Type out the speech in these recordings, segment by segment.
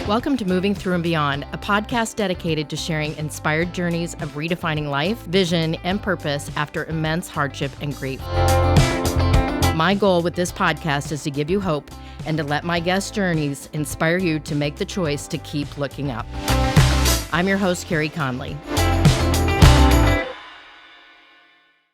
Welcome to Moving Through and Beyond, a podcast dedicated to sharing inspired journeys of redefining life, vision, and purpose after immense hardship and grief. My goal with this podcast is to give you hope and to let my guest journeys inspire you to make the choice to keep looking up. I'm your host, Carey Conley.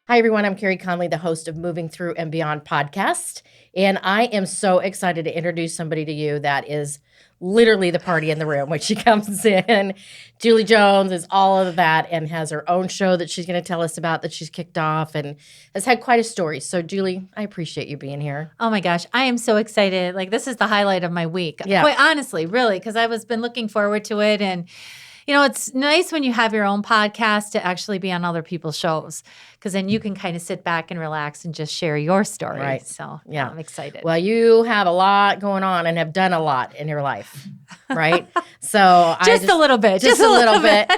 Hi, everyone. I'm Carey Conley, the host of Moving Through and Beyond podcast. And I am so excited to introduce somebody to you that is literally the party in the room when she comes in. Julie Jones is all of that and has her own show that she's going to tell us about that she's kicked off and has had quite a story. So, Julie, I appreciate you being here. Oh my gosh, I am so excited. Like, this is the highlight of my week. Yeah. Quite honestly, really, because I was been looking forward to it. And, you know, it's nice when you have your own podcast to actually be on other people's shows, because then you can kind of sit back and relax and just share your story. Right. So, Yeah. I'm excited. Well, you have a lot going on and have done a lot in your life, right? So just a little bit. Just a little bit.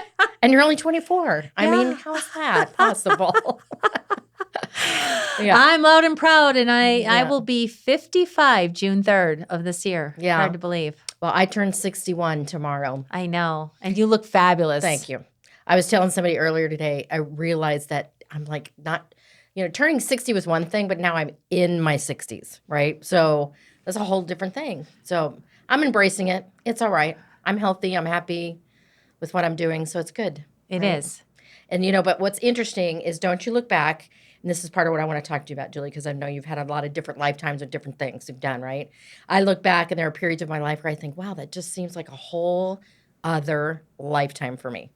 And you're only 24. I mean, how's that possible? Yeah. I'm loud and proud, and I will be 55 June 3rd of this year. Yeah. Hard to believe. Well, I turn 61 tomorrow. I know. And you look fabulous. Thank you. I was telling somebody earlier today, I realized that I'm like not, turning 60 was one thing, but now I'm in my 60s, right? So that's a whole different thing. So I'm embracing it. It's all right. I'm healthy. I'm happy with what I'm doing. So it's good. It is. And, but what's interesting is don't you look back, and this is part of what I want to talk to you about, Julie, because I know you've had a lot of different lifetimes of different things you've done, right? I look back and there are periods of my life where I think, wow, that just seems like a whole other lifetime for me.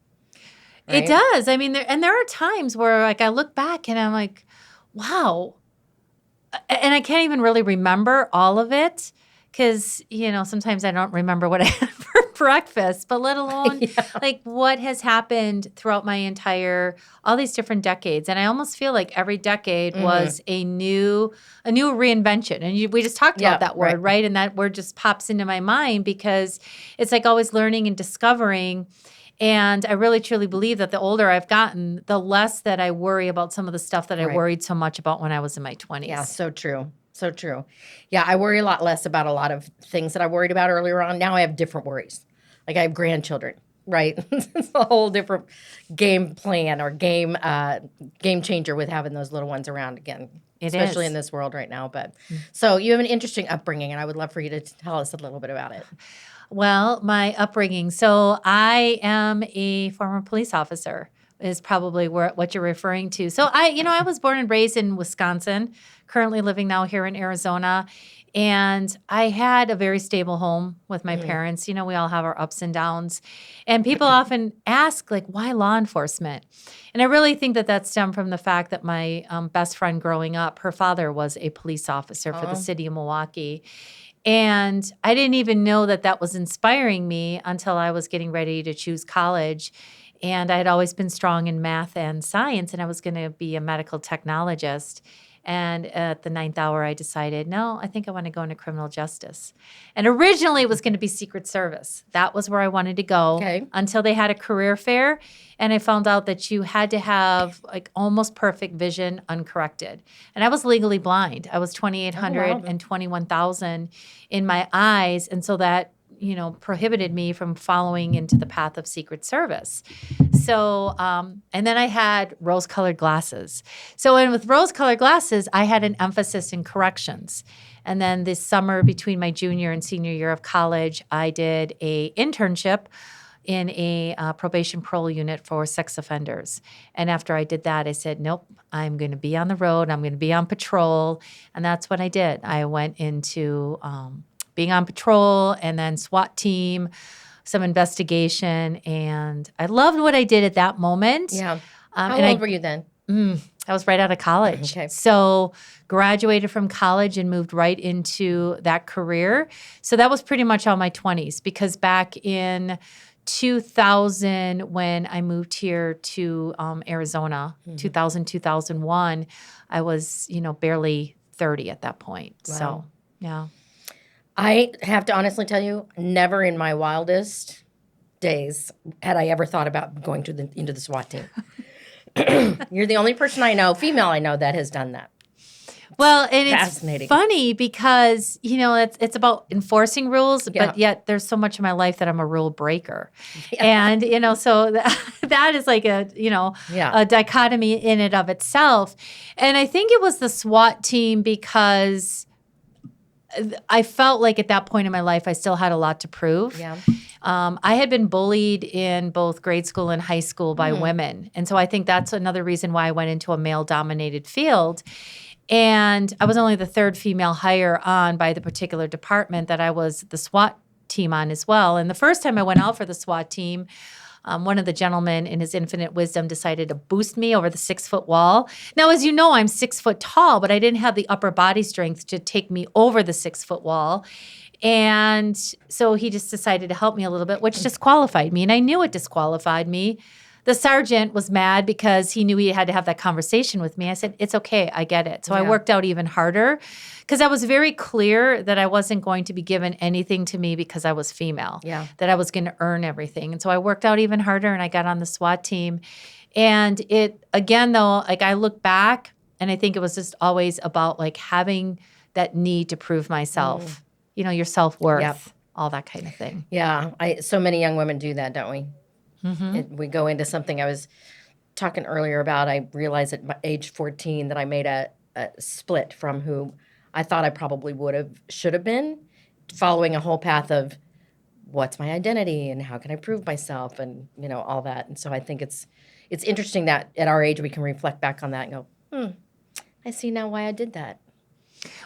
Right? It does. I mean, there are times where like I look back and I'm like, wow. And I can't even really remember all of it because, sometimes I don't remember what I had for breakfast, but let alone like what has happened throughout my all these different decades. And I almost feel like every decade was a new reinvention. And we just talked about that word, right? And that word just pops into my mind because it's like always learning and discovering. And I really, truly believe that the older I've gotten, the less that I worry about some of the stuff that I worried so much about when I was in my 20s. Yeah, so true. So true. Yeah, I worry a lot less about a lot of things that I worried about earlier on. Now I have different worries. Like I have grandchildren, right? It's a whole different game plan or game changer with having those little ones around again. Especially in this world right now. But so you have an interesting upbringing, and I would love for you to tell us a little bit about it. Well, my upbringing. So I am a former police officer is probably what you're referring to. So I was born and raised in Wisconsin, currently living now here in Arizona. And I had a very stable home with my parents. We all have our ups and downs. And people often ask, like, why law enforcement? And I really think that stemmed from the fact that my best friend growing up, her father was a police officer for the city of Milwaukee. And I didn't even know that was inspiring me until I was getting ready to choose college. And I had always been strong in math and science, and I was going to be a medical technologist. And at the 9th hour, I decided, no, I think I want to go into criminal justice. And originally, it was going to be Secret Service. That was where I wanted to go until they had a career fair. And I found out that you had to have like almost perfect vision uncorrected. And I was legally blind. I was 2,800 and 21,000 in my eyes. And so that prohibited me from following into the path of Secret Service. So, and then I had rose-colored glasses. So, with rose-colored glasses, I had an emphasis in corrections. And then this summer between my junior and senior year of college, I did a internship in a probation parole unit for sex offenders. And after I did that, I said, nope, I'm going to be on the road. I'm going to be on patrol. And that's what I did. I went into being on patrol and then SWAT team, some investigation. And I loved what I did at that moment. Yeah. How old were you then? I was right out of college. Okay. So graduated from college and moved right into that career. So that was pretty much all my 20s because back in 2000, when I moved here to Arizona, 2000, 2001, I was, barely 30 at that point. Wow. So, yeah. I have to honestly tell you, never in my wildest days had I ever thought about going into the SWAT team. You're the only person I know, female I know, that has done that. Well, and it's Fascinating. funny because, it's about enforcing rules, Yeah. but yet there's so much in my life that I'm a rule breaker. Yeah. And, so that is like Yeah. a dichotomy in and of itself. And I think it was the SWAT team because I felt like at that point in my life, I still had a lot to prove. Yeah. I had been bullied in both grade school and high school by women. And so I think that's another reason why I went into a male-dominated field. And I was only the third female hire on by the particular department that I was the SWAT team on as well. And the first time I went out for the SWAT team, one of the gentlemen in his infinite wisdom decided to boost me over the 6-foot wall. Now, as you know, I'm 6 foot tall, but I didn't have the upper body strength to take me over the 6-foot wall. And so he just decided to help me a little bit, which disqualified me. And I knew it disqualified me. The sergeant was mad because he knew he had to have that conversation with me. I said, it's okay. I get it. So I worked out even harder because I was very clear that I wasn't going to be given anything to me because I was female, that I was going to earn everything. And so I worked out even harder and I got on the SWAT team. And it, again, though, like I look back and I think it was just always about like having that need to prove myself, your self-worth, all that kind of thing. Yeah. So many young women do that, don't we? We go into something I was talking earlier about. I realized at age 14 that I made a split from who I thought I probably should have been, following a whole path of what's my identity and how can I prove myself and, all that. And so I think it's interesting that at our age we can reflect back on that and go, I see now why I did that.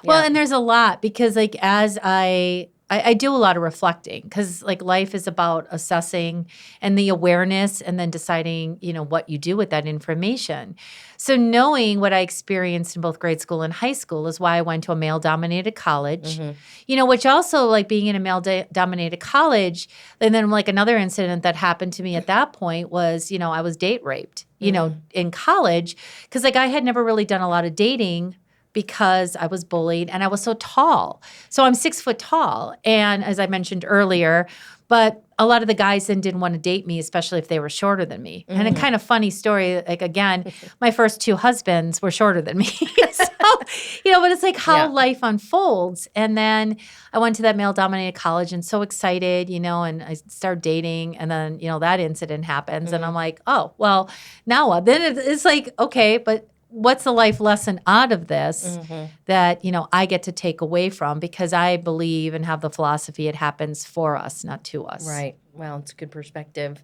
Well, and there's a lot because like as I do a lot of reflecting because like life is about assessing and the awareness and then deciding, what you do with that information. So knowing what I experienced in both grade school and high school is why I went to a male-dominated college, which also like being in a male-dominated college, and then like another incident that happened to me at that point was, I was date raped, in college because like I had never really done a lot of dating because I was bullied and I was so tall. So I'm 6 foot tall. And as I mentioned earlier, but a lot of the guys then didn't want to date me, especially if they were shorter than me. And a kind of funny story, like again, my first 2 husbands were shorter than me. So, but it's like how life unfolds. And then I went to that male-dominated college and so excited, and I started dating. And then, that incident happens. And I'm like, oh, well, now what? Then it's like, okay, but what's the life lesson out of this that, I get to take away from because I believe and have the philosophy it happens for us, not to us. Right. Well, it's a good perspective.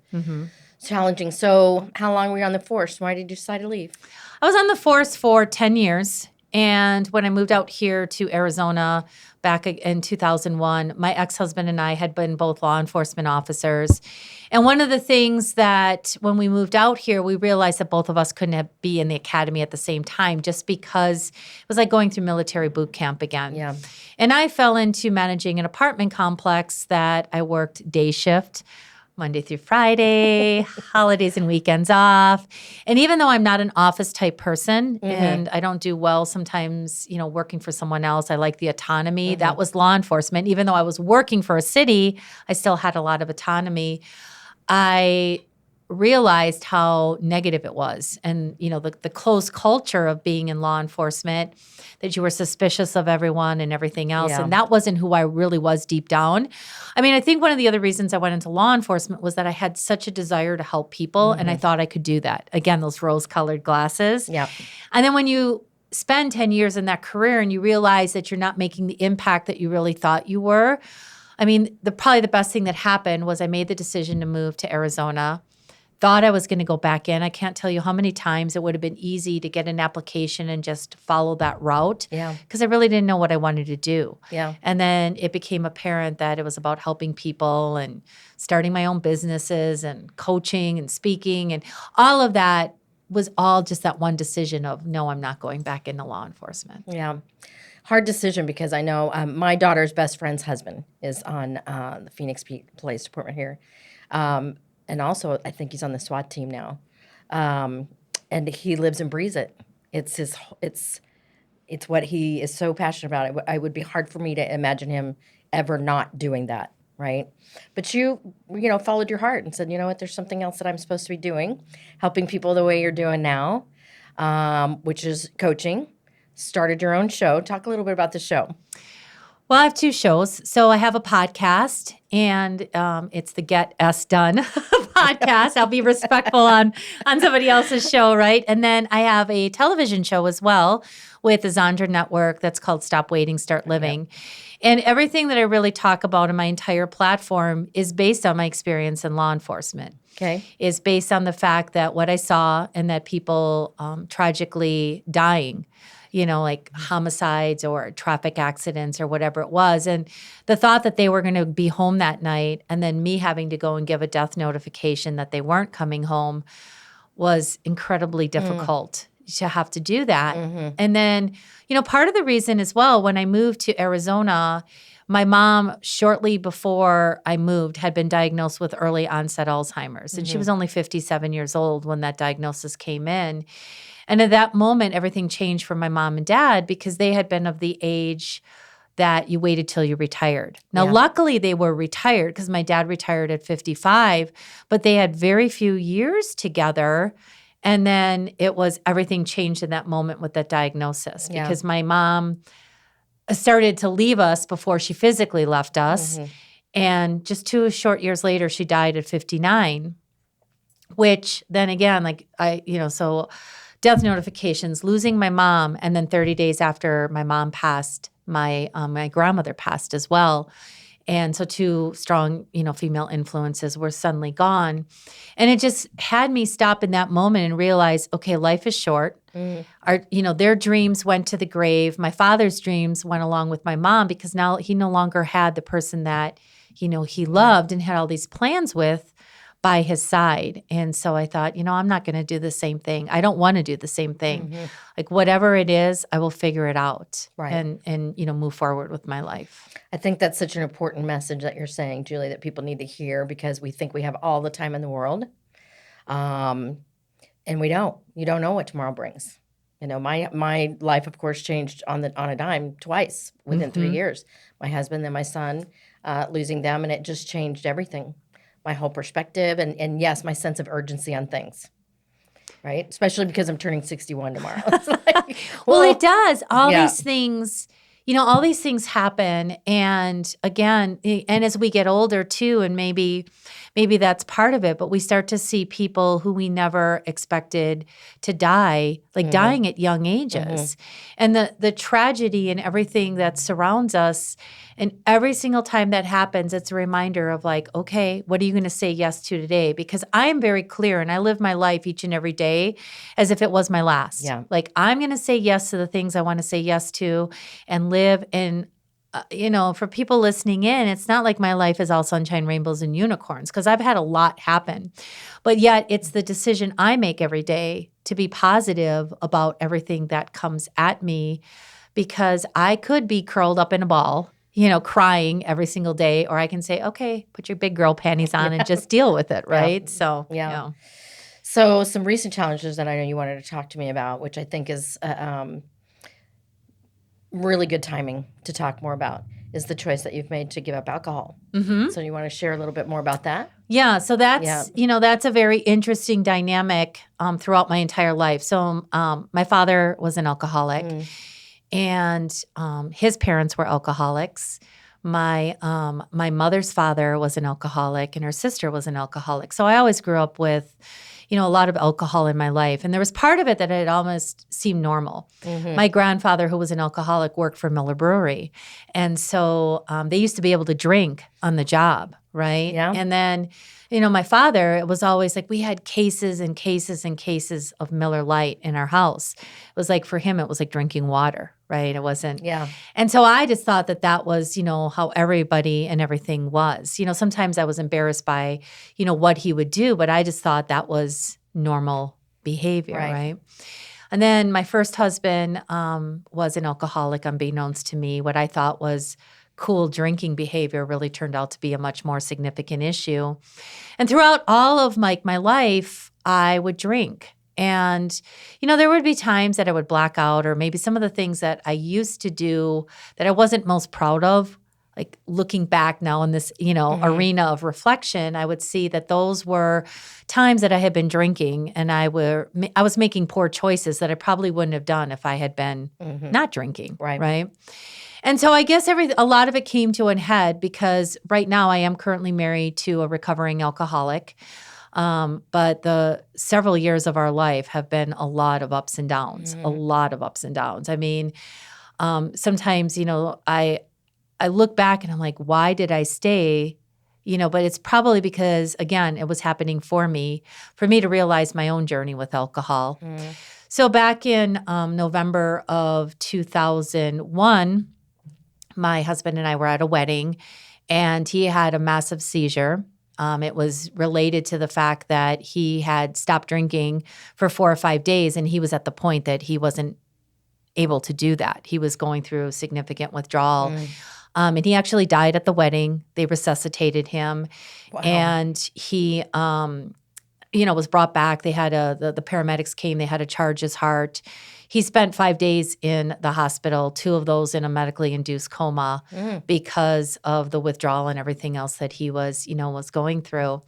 Challenging. So how long were you on the force? Why did you decide to leave? I was on the force for 10 years. And when I moved out here to Arizona back in 2001, my ex-husband and I had been both law enforcement officers. And one of the things that when we moved out here, we realized that both of us couldn't be in the academy at the same time just because it was like going through military boot camp again. Yeah. And I fell into managing an apartment complex that I worked day shift, Monday through Friday, holidays and weekends off. And even though I'm not an office type person and I don't do well sometimes, working for someone else, I like the autonomy. That was law enforcement. Even though I was working for a city, I still had a lot of autonomy. I realized how negative it was. And, the close culture of being in law enforcement, that you were suspicious of everyone and everything else. Yeah. And that wasn't who I really was deep down. I mean, I think one of the other reasons I went into law enforcement was that I had such a desire to help people and I thought I could do that. Again, those rose-colored glasses. Yeah. And then when you spend 10 years in that career and you realize that you're not making the impact that you really thought you were, I mean, probably the best thing that happened was I made the decision to move to Arizona. Thought I was going to go back in. I can't tell you how many times it would have been easy to get an application and just follow that route. Yeah. Because I really didn't know what I wanted to do. Yeah. And then it became apparent that it was about helping people and starting my own businesses and coaching and speaking. And all of that was all just that one decision of, no, I'm not going back into law enforcement. Yeah. Hard decision because I know my daughter's best friend's husband is on the Phoenix Police Department here. And also, I think he's on the SWAT team now, and he lives and breathes it. It's what he is so passionate about. It would be hard for me to imagine him ever not doing that, right? But you followed your heart and said, you know what, there's something else that I'm supposed to be doing, helping people the way you're doing now, which is coaching. started your own show. Talk a little bit about the show. Well, I have 2 shows. So I have a podcast, and it's the Get S Done podcast. I'll be respectful on somebody else's show, right? And then I have a television show as well with the Zondra Network that's called Stop Waiting, Start Living. And everything that I really talk about in my entire platform is based on my experience in law enforcement. Okay. Is based on the fact that what I saw and that people tragically dying, like homicides or traffic accidents or whatever it was. And the thought that they were going to be home that night and then me having to go and give a death notification that they weren't coming home was incredibly difficult to have to do that. And then, part of the reason as well, when I moved to Arizona, my mom, shortly before I moved, had been diagnosed with early onset Alzheimer's. And she was only 57 years old when that diagnosis came in. And at that moment, everything changed for my mom and dad because they had been of the age that you waited till you retired. Now, luckily, they were retired because my dad retired at 55, but they had very few years together. And then everything changed in that moment with that diagnosis because my mom started to leave us before she physically left us. And just 2 short years later, she died at 59, which then again, so death notifications, losing my mom, and then 30 days after my mom passed, my grandmother passed as well. And so 2 strong, female influences were suddenly gone. And it just had me stop in that moment and realize, okay, life is short. Their dreams went to the grave. My father's dreams went along with my mom because now he no longer had the person that, he loved and had all these plans with by his side. And so I thought, I'm not going to do the same thing. I don't want to do the same thing. Like whatever it is, I will figure it out and move forward with my life. I think that's such an important message that you're saying, Julie, that people need to hear because we think we have all the time in the world. And we don't. You don't know what tomorrow brings. My life, of course, changed on a dime twice within 3 years. My husband and my son, losing them, and it just changed everything. My whole perspective and yes, my sense of urgency on things, right? Especially because I'm turning 61 tomorrow. It's like, well, it does. All these things, all these things happen. And again, and as we get older too, and maybe that's part of it, but we start to see people who we never expected to die, like dying at young ages. And the tragedy and everything that surrounds us. And every single time that happens, it's a reminder of like, okay, what are you going to say yes to today? Because I am very clear and I live my life each and every day as if it was my last. Like I'm going to say yes to the things I want to say yes to and live in, for people listening in, it's not like my life is all sunshine, rainbows, and unicorns because I've had a lot happen. But yet it's the decision I make every day to be positive about everything that comes at me because I could be curled up in a ball, crying every single day, or I can say, okay, put your big girl panties on and just deal with it, right? So, So some recent challenges that I know you wanted to talk to me about, which I think is really good timing to talk more about, is the choice that you've made to give up alcohol. So you want to share a little bit more about that? Yeah, so that's, that's a very interesting dynamic throughout my entire life. So my father was an alcoholic. And his parents were alcoholics. My mother's father was an alcoholic, and her sister was an alcoholic. So I always grew up with, a lot of alcohol in my life. And there was part of it that it almost seemed normal. My grandfather, who was an alcoholic, worked for Miller Brewery. And so they used to be able to drink on the job, right? Yeah. And then, my father, it was always like we had cases and cases and cases of Miller Lite in our house. It was like for him, it was like drinking water, right? It wasn't. Yeah. And so I just thought that was, how everybody and everything was. Sometimes I was embarrassed by, what he would do, but I just thought that was normal behavior, right? And then my first husband was an alcoholic, unbeknownst to me. What I thought was cool drinking behavior really turned out to be a much more significant issue. And throughout all of my life, I would drink. And, there would be times that I would black out, or maybe some of the things that I used to do that I wasn't most proud of, like looking back now in this, arena of reflection, I would see that those were times that I had been drinking and I was making poor choices that I probably wouldn't have done if I had been not drinking. Right. And so I guess a lot of it came to a head because right now I am currently married to a recovering alcoholic. But the several years of our life have been a lot of ups and downs, a lot of ups and downs. I mean, sometimes, I look back and I'm like, why did I stay? But it's probably because, again, it was happening for me to realize my own journey with alcohol. So back in November of 2001, my husband and I were at a wedding, and he had a massive seizure. It was related to the fact that he had stopped drinking for 4 or 5 days, and he was at the point that he wasn't able to do that. He was going through significant withdrawal. And he actually died at the wedding. They resuscitated him. Wow. And he, was brought back. They had the paramedics came. They had to charge his heart. He spent 5 days in the hospital, 2 of those in a medically induced coma because of the withdrawal and everything else that he was going through.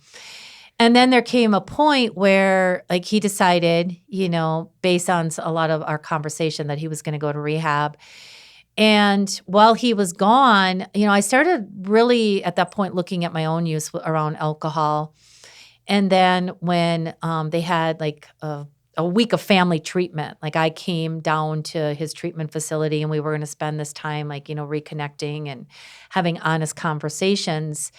And then there came a point where, like, he decided, based on a lot of our conversation, that he was going to go to rehab. And while he was gone, I started really at that point looking at my own use around alcohol. And then when they had like a week of family treatment, like I came down to his treatment facility and we were going to spend this time reconnecting and having honest conversations.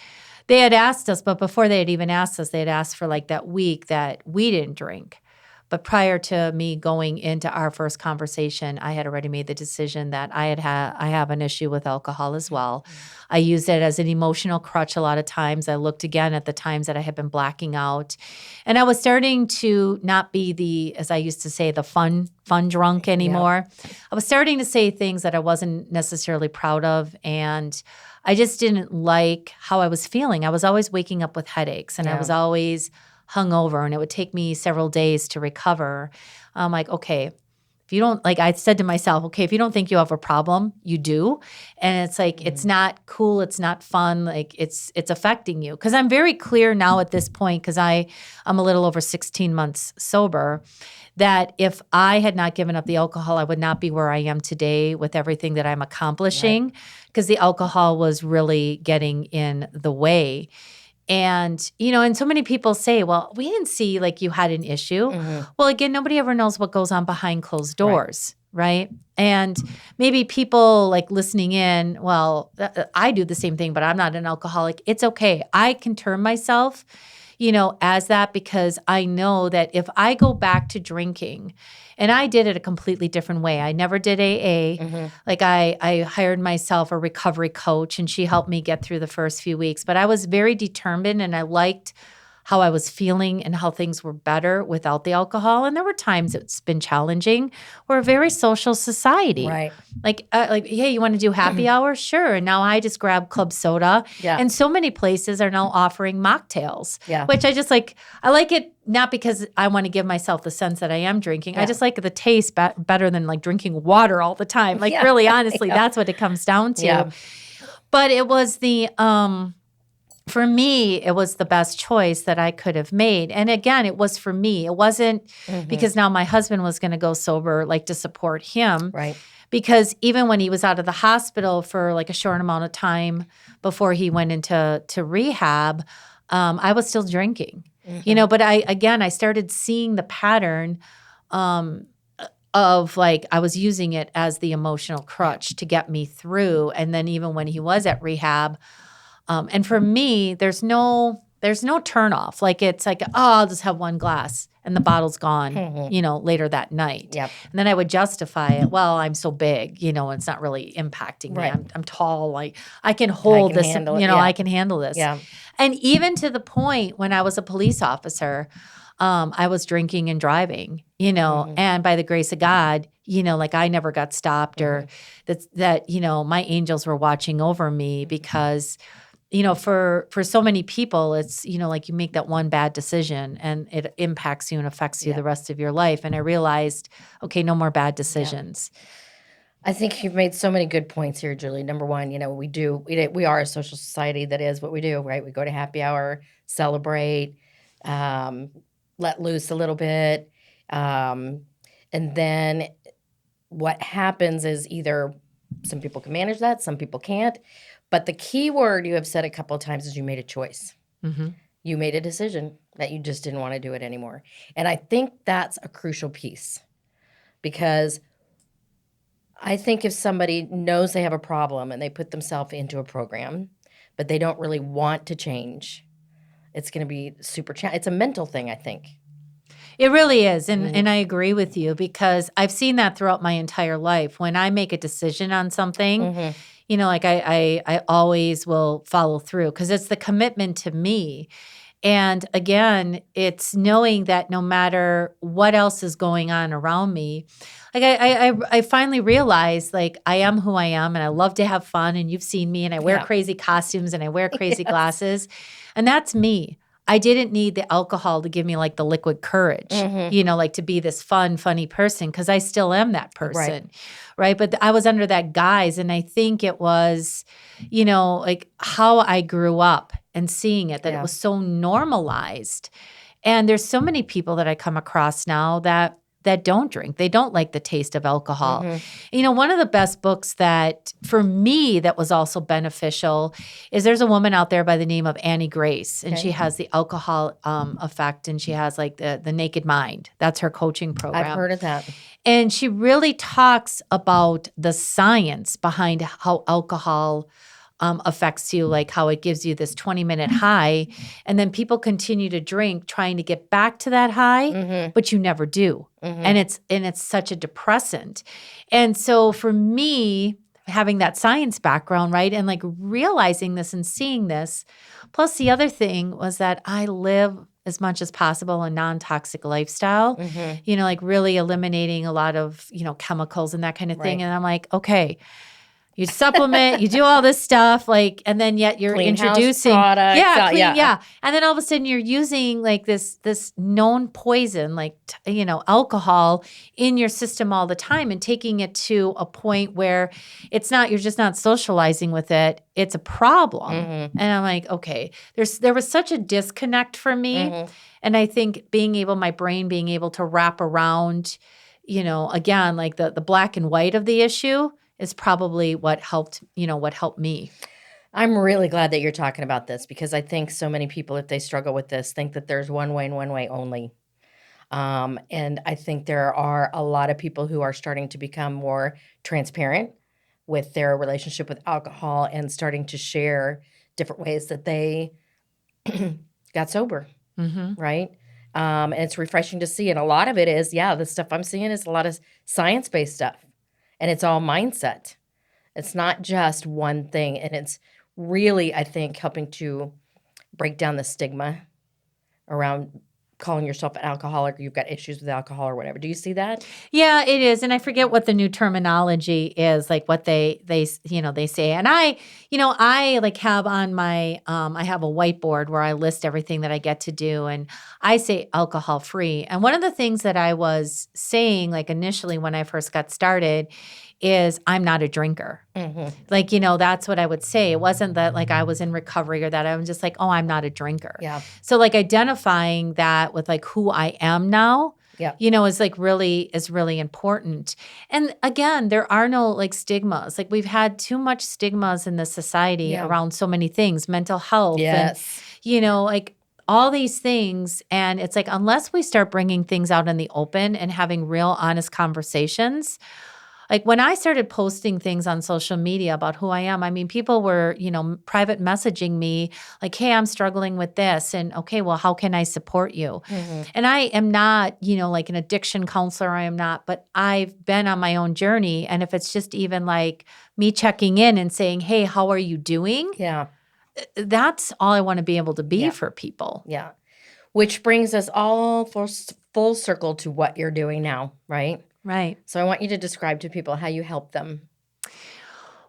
They had asked us, but before they had even asked us, they had asked for like that week that we didn't drink. But prior to me going into our first conversation, I had already made the decision that I have an issue with alcohol as well. I used it as an emotional crutch a lot of times. I looked again at the times that I had been blacking out. And I was starting to not be as I used to say, the fun drunk anymore. Yep. I was starting to say things that I wasn't necessarily proud of. And I just didn't like how I was feeling. I was always waking up with headaches and I was always hungover, and it would take me several days to recover. I'm like, okay, if you don't, like I said to myself, okay, if you don't think you have a problem, you do. And it's like, it's not cool. It's not fun. Like it's affecting you. Cause I'm very clear now at this point, cause I'm a little over 16 months sober, that if I had not given up the alcohol, I would not be where I am today with everything that I'm accomplishing, because the alcohol was really getting in the way. And, and so many people say, well, we didn't see like you had an issue. Well, again, nobody ever knows what goes on behind closed doors, right? And maybe people like listening in, well, I do the same thing, but I'm not an alcoholic. It's okay. I can term myself, as that, because I know that if I go back to drinking, and I did it a completely different way. I never did AA. Like I hired myself a recovery coach, and she helped me get through the first few weeks. But I was very determined, and I liked how I was feeling and how things were better without the alcohol. And there were times it's been challenging. We're a very social society. Right. Like, hey, you want to do happy hour? Sure. And now I just grab club soda. Yeah. And so many places are now offering mocktails, which I just like. I like it not because I want to give myself the sense that I am drinking. I just like the taste better than like drinking water all the time. Like really, honestly, that's what it comes down to. Yeah. But it was for me, it was the best choice that I could have made. And again, it was for me. It wasn't because now my husband was going to go sober, like to support him. Right. Because even when he was out of the hospital for like a short amount of time before he went into rehab, I was still drinking. But I started seeing the pattern of like I was using it as the emotional crutch to get me through. And then even when he was at rehab, and for me, there's no turn off. Like it's like, oh, I'll just have one glass and the bottle's gone, later that night. Yep. And then I would justify it. Well, I'm so big, it's not really impacting me. I'm tall. Like I can hold this, I can handle this. Yeah. And even to the point when I was a police officer, I was drinking and driving, and by the grace of God, like I never got stopped or that, my angels were watching over me because for so many people, it's, like you make that one bad decision and it impacts you and affects you the rest of your life. And I realized, okay, no more bad decisions. I think you've made so many good points here, Julie. Number one, we are a social society. That is what we do, right? We go to happy hour, celebrate, um, let loose a little bit, um, and then what happens is either some people can manage that, some people can't. But the key word you have said a couple of times is you made a choice. Mm-hmm. You made a decision that you just didn't want to do it anymore. And I think that's a crucial piece because I think if somebody knows they have a problem and they put themselves into a program, but they don't really want to change, it's going to be it's a mental thing, I think. It really is. And I agree with you because I've seen that throughout my entire life. When I make a decision on something, like I always will follow through because it's the commitment to me. And again, it's knowing that no matter what else is going on around me, like I finally realized like I am who I am and I love to have fun. And you've seen me and I wear crazy costumes and I wear crazy glasses. And that's me. I didn't need the alcohol to give me like the liquid courage, like to be this fun, funny person because I still am that person. Right. But I was under that guise. And I think it was, like how I grew up and seeing it, that it was so normalized. And there's so many people that I come across now that don't drink. They don't like the taste of alcohol. One of the best books that for me that was also beneficial is there's a woman out there by the name of Annie Grace, and she has the alcohol effect, and she has like the Naked Mind. That's her coaching program. I've heard of that. And she really talks about the science behind how alcohol affects you, like how it gives you this 20-minute high, and then people continue to drink trying to get back to that high, but you never do. And it's such a depressant. And so for me, having that science background, right, and like realizing this and seeing this, plus the other thing was that I live as much as possible a non-toxic lifestyle, like really eliminating a lot of, chemicals and that kind of thing. And I'm like, okay, you supplement, you do all this stuff, like, and then yet you're clean introducing products, and then all of a sudden you're using like this known poison, like alcohol in your system all the time, and taking it to a point where you're just not socializing with it. It's a problem, and I'm like, okay, there was such a disconnect for me, and I think my brain being able to wrap around, again, like the black and white of the issue is probably what helped me. I'm really glad that you're talking about this because I think so many people, if they struggle with this, think that there's one way and one way only. And I think there are a lot of people who are starting to become more transparent with their relationship with alcohol and starting to share different ways that they got sober, right? And it's refreshing to see. And a lot of it is, the stuff I'm seeing is a lot of science-based stuff. And it's all mindset. It's not just one thing. And it's really, I think, helping to break down the stigma around calling yourself an alcoholic or you've got issues with alcohol or whatever. Do you see that? Yeah, it is. And I forget what the new terminology is, like what they say. And I like have on my, I have a whiteboard where I list everything that I get to do. And I say alcohol free. And one of the things that I was saying, like initially when I first got started, is I'm not a drinker. Like, that's what I would say. It wasn't that like I was in recovery or that I was just like, oh, I'm not a drinker. Yeah. So like identifying that with like who I am now, is like really important. And again, there are no like stigmas. Like we've had too much stigmas in this society around so many things, mental health and, like all these things. And it's like, unless we start bringing things out in the open and having real honest conversations, like when I started posting things on social media about who I am, I mean, people were, private messaging me like, hey, I'm struggling with this. And okay, well, how can I support you? And I am not, like an addiction counselor. I am not, but I've been on my own journey. And if it's just even like me checking in and saying, hey, how are you doing? Yeah. That's all I want to be able to be for people. Yeah. Which brings us all full circle to what you're doing now, right? Right. So I want you to describe to people how you help them.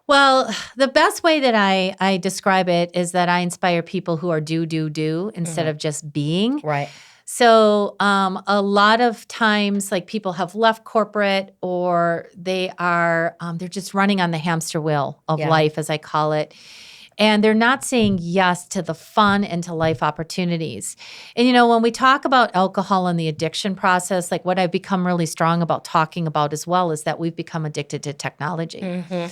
Well, the best way that I describe it is that I inspire people who are do instead of just being. Right. So a lot of times, like people have left corporate, or they are they're just running on the hamster wheel of Yeah. life, as I call it. And they're not saying yes to the fun and to life opportunities. And, when we talk about alcohol and the addiction process, like what I've become really strong about talking about as well is that we've become addicted to technology. Mm-hmm.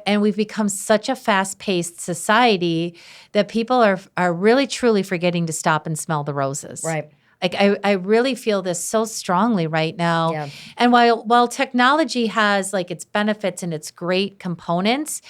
And we've become such a fast-paced society that people are really truly forgetting to stop and smell the roses. Right. Like I really feel this so strongly right now. Yeah. And while technology has like its benefits and its great components,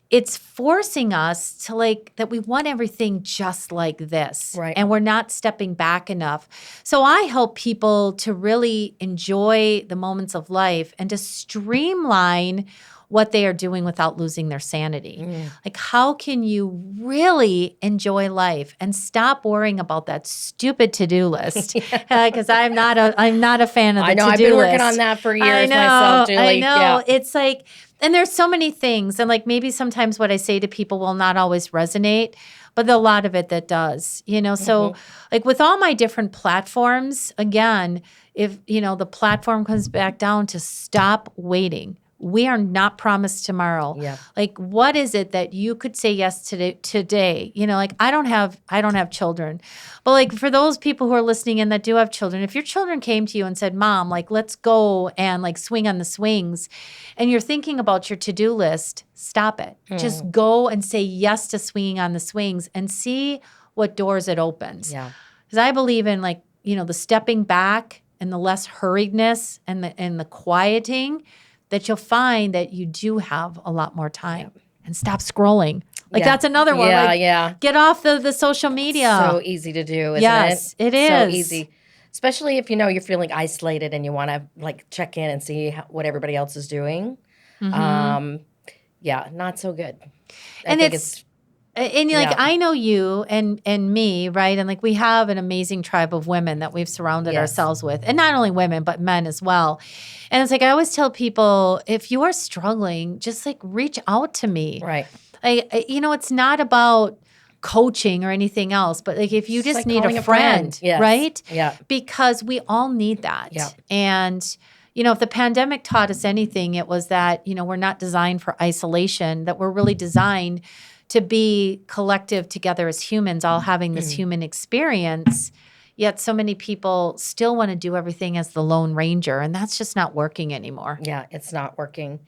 it's forcing us to that we want everything just like this. Right. And we're not stepping back enough. So I help people to really enjoy the moments of life and to streamline what they are doing without losing their sanity. Like, how can you really enjoy life and stop worrying about that stupid to-do list? Because I'm not a fan of the to-do list. I know. I've been working on that for years myself, Julie. I know. Yeah. It's like, and there's so many things. And like maybe sometimes what I say to people will not always resonate, but a lot of it that does, So like with all my different platforms, again, if, the platform comes back down to stop waiting. We are not promised tomorrow. Yeah. Like, what is it that you could say yes to today? Like I don't have children, but like for those people who are listening in that do have children, if your children came to you and said, "Mom, like let's go and like swing on the swings," and you're thinking about your to-do list, stop it. Just go and say yes to swinging on the swings and see what doors it opens. Yeah. Because I believe in the stepping back and the less hurriedness and the quieting, that you'll find that you do have a lot more time. And stop scrolling. Like that's another one. Yeah. Get off the social media. So easy to do, isn't yes, it? it is. So easy. Especially if you're feeling isolated and you want to like check in and see what everybody else is doing. Yeah, not so good. I think it's I know you and me, right? And like we have an amazing tribe of women that we've surrounded ourselves with. And not only women, but men as well. And it's like I always tell people, if you are struggling, just like reach out to me. Right. It's not about coaching or anything else, but like if you just like need calling a friend, Yes. right? Yeah. Because we all need that. Yeah. And if the pandemic taught us anything, it was that, we're not designed for isolation, that we're really designed to be collective together as humans, all having this human experience. Yet so many people still want to do everything as the Lone Ranger, and that's just not working anymore. Yeah, it's not working.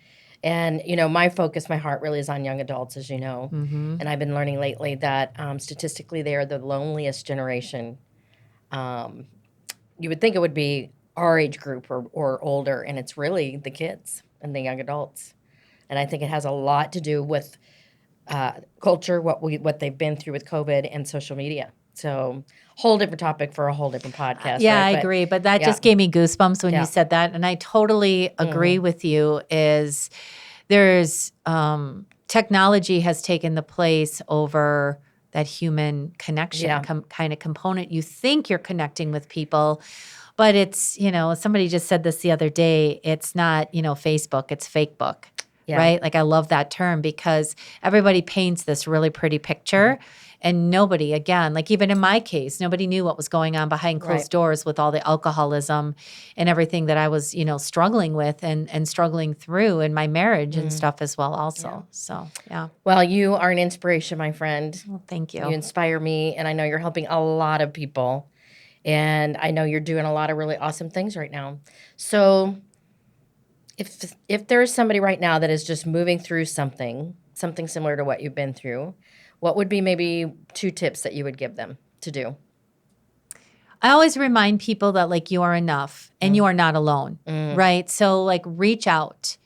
And, my focus, my heart really is on young adults, as you know. And I've been learning lately that statistically they are the loneliest generation. You would think it would be our age group or older, and it's really the kids and the young adults. And I think it has a lot to do with culture, what they've been through with COVID and social media. So whole different topic for a whole different podcast. Yeah, right? I agree. But that just gave me goosebumps when Yeah. you said that. And I totally agree with you is there's technology has taken the place over that human connection kind of component. You think you're connecting with people, but it's, somebody just said this the other day. It's not, Facebook, it's fake book. Yeah. Right? Like I love that term because everybody paints this really pretty picture and nobody, again, like even in my case, nobody knew what was going on behind closed doors with all the alcoholism and everything that I was, struggling with and struggling through in my marriage and stuff as well also. Yeah. So, yeah. Well, you are an inspiration, my friend. Well, thank you. You inspire me, and I know you're helping a lot of people. And I know you're doing a lot of really awesome things right now. So if there's somebody right now that is just moving through something similar to what you've been through, what would be maybe 2 tips that you would give them to do? I always remind people that like you are enough and you are not alone, right? So like reach out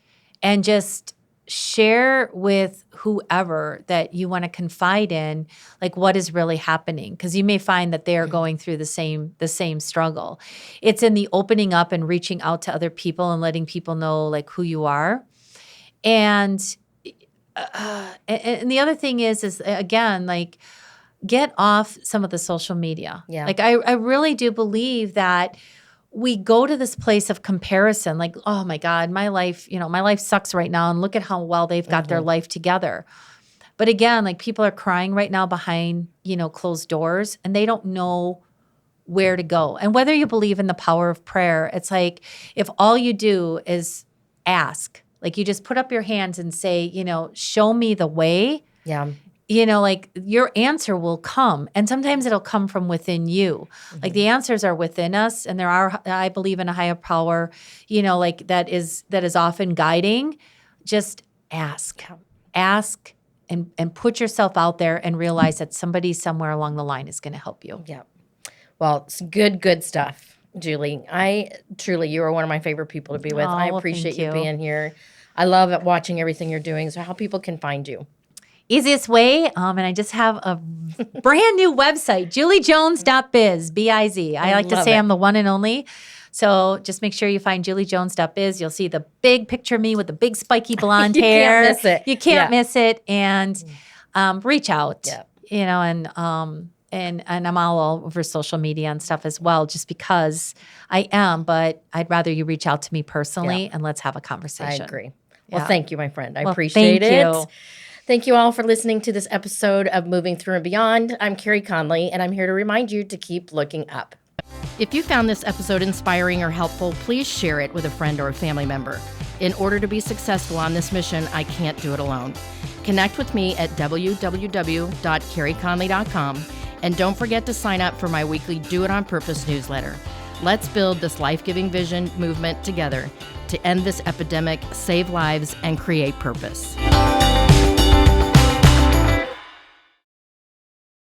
and just share with whoever that you want to confide in, like what is really happening, because you may find that they are going through the same struggle. It's in the opening up and reaching out to other people and letting people know like who you are, and the other thing is again like get off some of the social media. Yeah. Like I really do believe that we go to this place of comparison, like, oh my God, my life sucks right now. And look at how well they've got their life together. But again, like people are crying right now behind, closed doors and they don't know where to go. And whether you believe in the power of prayer, it's like if all you do is ask, like you just put up your hands and say, show me the way. Yeah. Like your answer will come. And sometimes it'll come from within you. Like the answers are within us. And I believe in a higher power, like that is often guiding. Just ask. Ask and put yourself out there and realize that somebody somewhere along the line is going to help you. Yeah. Well, it's good stuff, Julie. You are one of my favorite people to be with. I appreciate you being here. I love watching everything you're doing. So how people can find you? Easiest way, and I just have a brand new website, juliejones.biz, B-I-Z. I like to say I'm the one and only. So just make sure you find juliejones.biz. You'll see the big picture of me with the big spiky blonde hair. Can't miss it. You can't miss it. And reach out, Yeah. and I'm all over social media and stuff as well, just because I am. But I'd rather you reach out to me personally and let's have a conversation. I agree. Well, Yeah. thank you, my friend. I appreciate it. Thank you. Thank you all for listening to this episode of Moving Through and Beyond. I'm Carey Conley, and I'm here to remind you to keep looking up. If you found this episode inspiring or helpful, please share it with a friend or a family member. In order to be successful on this mission, I can't do it alone. Connect with me at www.careyconley.com, and don't forget to sign up for my weekly Do It On Purpose newsletter. Let's build this life-giving vision movement together to end this epidemic, save lives, and create purpose.